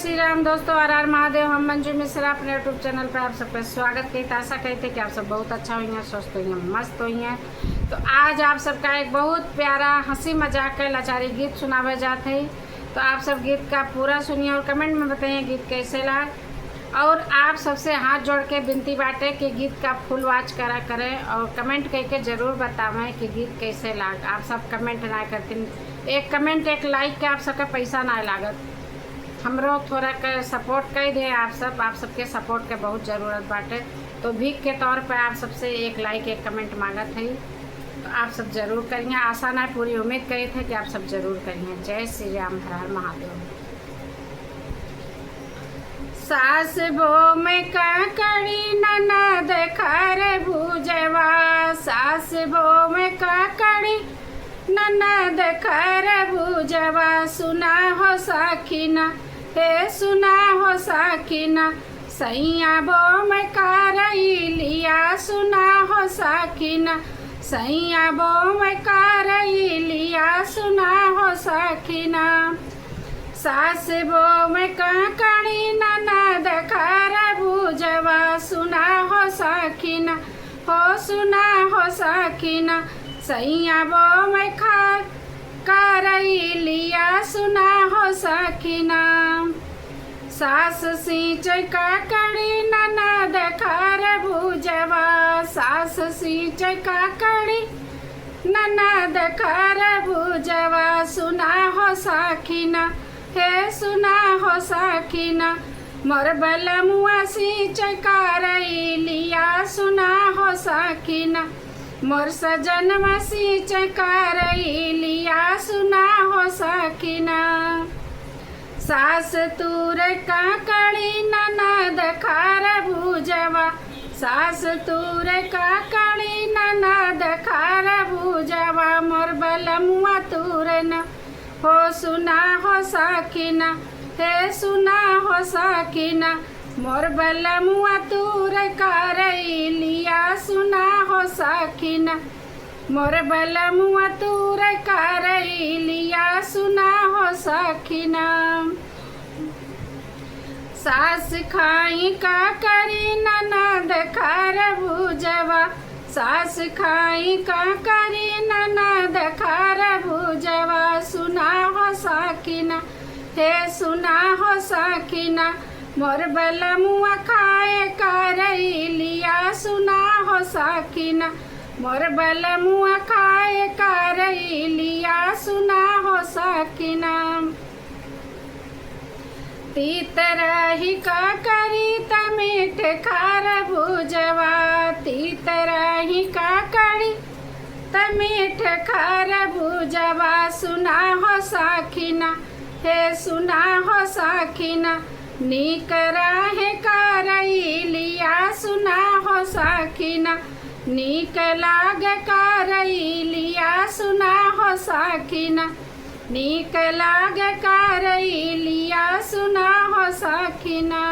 श्री राम दोस्तों, हर हर महादेव। हम मंजू मिश्रा अपने यूट्यूब चैनल पर आप सबका स्वागत करते। आशा करते कि आप सब बहुत अच्छा हुई हैं, स्वस्थ हुई हैं, मस्त हुई हैं। तो आज आप सबका एक बहुत प्यारा हंसी मजाक का लाचारी गीत सुनावे जाते हैं। तो आप सब गीत का पूरा सुनिए और कमेंट में बताइए गीत कैसे लगा। और आप सबसे हाथ जोड़ के विनती बाटे कि गीत का फुल वॉच करा करें और कमेंट करके ज़रूर बतावें कि गीत कैसे लाग। आप सब कमेंट ना करती, एक कमेंट एक लाइक के आप सबका पैसा ना लागत। हमरो थोड़ा कर सपोर्ट कर दे। आप सबके सपोर्ट के बहुत ज़रूरत बाटे। तो भीख के तौर पे आप सबसे एक लाइक एक कमेंट मांगत है। तो आप सब ज़रूर करिए। आशा ना पूरी उम्मीद करी थे कि आप सब ज़रूर करिए। जय श्री राम, हर हर महादेव। सास बो में काकड़ी ननद खर भुजवा, सास बो में काकड़ी ननद खर भुजवा। सुना हो साखिना हे सुना हो साखिना, सैया बो में कारइलिया। सुना हो साखिना, सैया बो में कारइलिया। सुना हो साखिना, सास बो में काकड़ी ननद खर भुजवा। सुना हो साखिना, हो सुना हो साखिना, सैया बो में कारइलिया। सुना हो साखिना, सास सींचे काकड़ी ननद खर भुजवा। सास सींचे काकड़ी ननद खर भुजवा। सुना हो साखिना हे सुना हो साखिना, मोर बलमुआ सींचे कारइलिया। सुना हो साखिना, मोर सजनवा सींचे कारइलिया। सुना हो साखिना, सास तूर काकड़ी ननद खर भुजवा। सास तूर काकड़ी ननद खर भुजवा। मोर बलमुआ तूरन हो सुना हो साखिना हे सुना हो साखिना, मोर बलमुआ तूर कारइलिया। सुना हो साखिना, मोर बलमुआ तूर कारइलिया। सुना हो साखिना, सास खाई काकड़ी ननद खर भुजवा। सास खाई काकड़ी ननद खर भुजवा। सुना हो साखिना हे सुना हो साखिना, मोर बलमुआ खाए कारइलिया। सुना हो साखिना, मोर बलमुआ खाए कारइलिया। सुना हो साखिना, तीत रही काकड़ी तमीठ खर भुजवा। तीत रही काकड़ी तमीठ खर भुजवा। सुना हो साखिना हे सुना हो साखिना, नीक राहे कारइलिया। सुना हो साखिना, नीक लाग कारइलिया। सुना हो साखिना, नीक लाग कारइलिया। सुना हो साखिना।